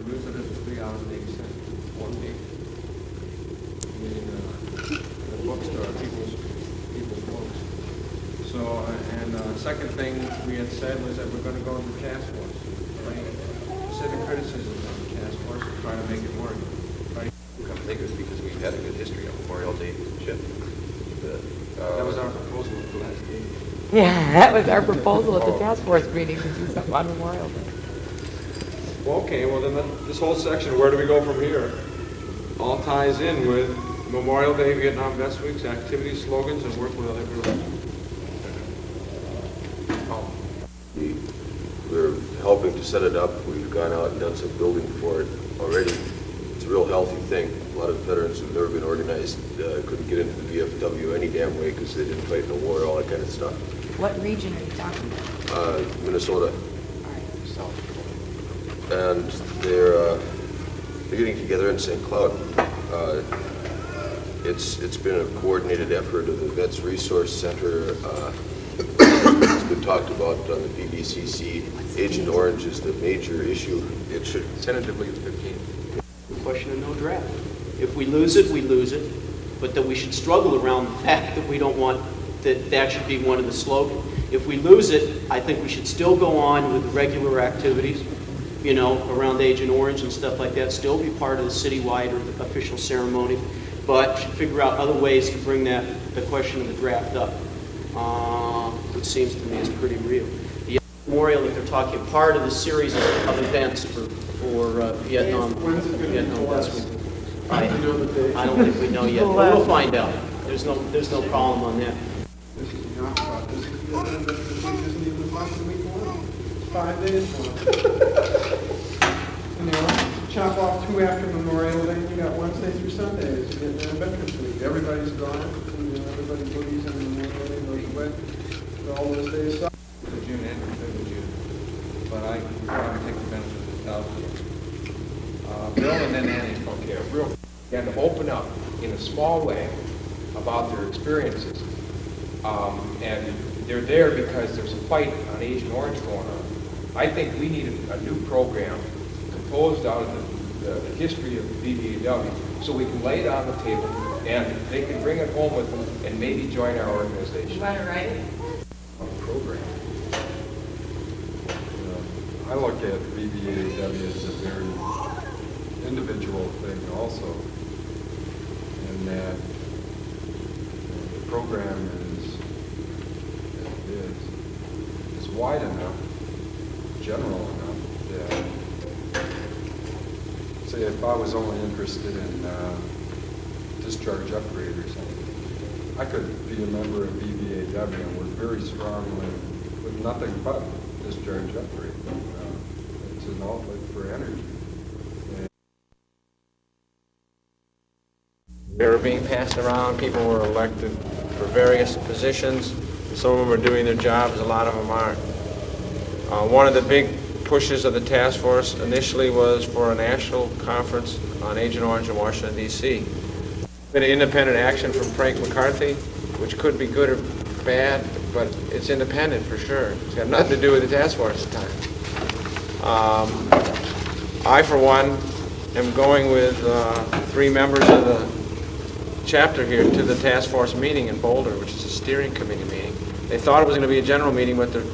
lose it as 3 hours and 80 cents, 1 week. The bookstore, people's books. So, second thing we had said was that we're going to go to the task force, right? Civic criticism on the task force to try to make it work, right? Come think of it, because we've had a good history on Memorial Day shit. That was our proposal at the last meeting. Yeah, that was our proposal at the task force meeting, to do something on Memorial Day. Well, okay, well then this whole section, where do we go from here? All ties in with Memorial Day, Vietnam Vets Weeks, activities, slogans, and work with other groups. We're helping to set it up. We've gone out and done some building for it already. It's a real healthy thing. A lot of veterans who've never been organized couldn't get into the VFW any damn way because they didn't fight in the war, all that kind of stuff. What region are you talking about? Minnesota. All right. South. And they're getting together in St. Cloud. It's been a coordinated effort of the Vets Resource Center. It's been talked about on the VVCC. Agent Orange is the major issue. It should tentatively the 15th. The question of no draft. If we lose it, we lose it, but that we should struggle around the fact that we don't want that should be one of the slogans. If we lose it, I think we should still go on with the regular activities, you know, around Agent Orange and stuff like that, still be part of the citywide or the official ceremony, but should figure out other ways to bring the question of the draft up, which seems to me is pretty real. The memorial that they're talking, part of the series of events for Vietnam Vets Week. I don't think we know yet, but we'll find out. There's no problem on that. This is not about this. This isn't even less than week one. It's 5 days long. You know, chop off 2 after Memorial Day, and you got Wednesday through Sundays. You get Veterans Week. Everybody's gone. You know, everybody boogies on Memorial Day, goes away. All those days. The June and the 5th of June. But I would probably take the benefit of the thousand. Bill and then Annie. Okay, and to open up in a small way about their experiences. And they're there because there's a fight on Agent Orange going on. I think we need a new program composed out of the history of the VVAW so we can lay it on the table and they can bring it home with them and maybe join our organization. You want to write it? Program. I look at VVAW as a very individual thing also, and that the program is wide enough, general enough that, say, if I was only interested in discharge upgrade or something, I could be a member of VVAW and work very strongly with nothing but discharge upgrade. It's an outlet for energy. They were being passed around. People were elected for various positions. Some of them are doing their jobs, a lot of them aren't. One of the big pushes of the task force initially was for a national conference on Agent Orange in Washington, D.C. Been an independent action from Frank McCarthy, which could be good or bad, but it's independent for sure. It's got nothing to do with the task force at the time. I, for one, am going with 3 members of the chapter here to the task force meeting in Boulder, which is a steering committee meeting. They thought it was going to be a general meeting, but they're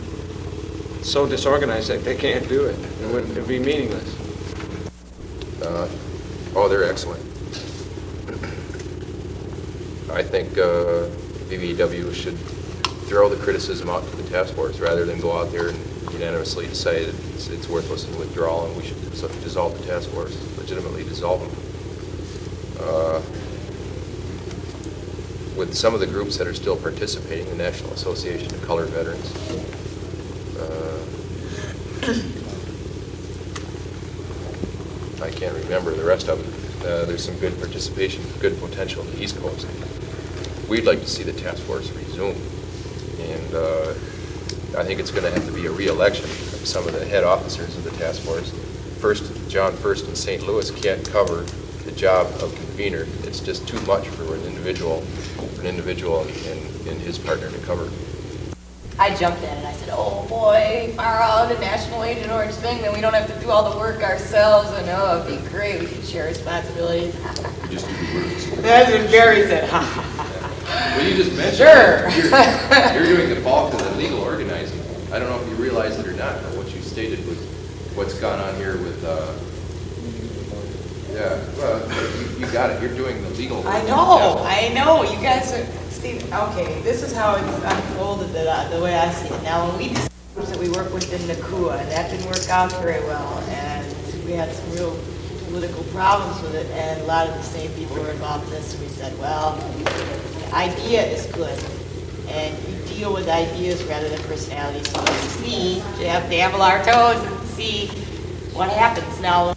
so disorganized that they can't do it. It would be meaningless. Oh, they're excellent. I think VVAW should throw the criticism out to the task force rather than go out there and unanimously decide it's worthless and withdrawal and we should dissolve the task force, legitimately dissolve them. With some of the groups that are still participating, the National Association of Colored Veterans, I can't remember the rest of them. There's some good participation, good potential in the East Coast. We'd like to see the task force resume, and I think it's going to have to be a re-election of some of the head officers of the task force. John First in St. Louis can't cover the job of convener. It's just too much for an individual and his partner to cover. I jumped in and I said, oh boy, far out the National Agent Orange thing, then we don't have to do all the work ourselves, and oh, it'd be great, we can share responsibilities. You just use the words. That's what Barry said, ha ha ha. Well, you just mentioned, Sure. you're doing the bulk of the legal organizing. I don't know if you realize it or not, but what you stated was what's gone on here with, yeah, well, you got it, you're doing the legal. I know, you guys are, Steve, okay, this is how it's unfolded, the way I see it. Now, when we discovered that we work within the NACUA, and that didn't work out very well, and we had some real political problems with it, and a lot of the same people were involved in this, so we said, well, the idea is good, and you deal with ideas rather than personalities, so let's see, dabble our toes and see what happens. Now,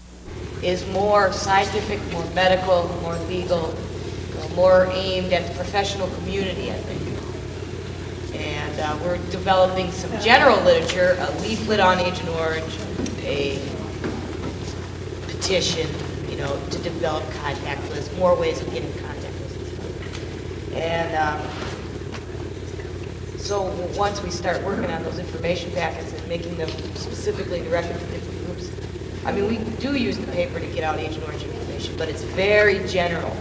is more scientific, more medical, more legal, more aimed at the professional community, I think. And we're developing some general literature, a leaflet on Agent Orange, a petition, you know, to develop contact lists, more ways of getting contact lists. And so once we start working on those information packets and making them specifically directed to different groups, I mean, we do use the paper to get out Agent Orange information, but it's very general.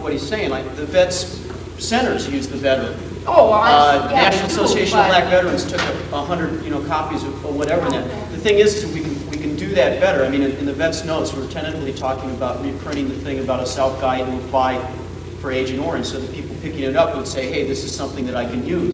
What he's saying, like the vets centers use the veteran. Oh, well, yeah, National they do, Association of but- Black Veterans took 100, copies of or whatever. And that. The thing is we can do that better. I mean, in the vets notes, we're tentatively talking about reprinting the thing about a self-guide to apply for Agent Orange, so that people picking it up would say, hey, this is something that I can use.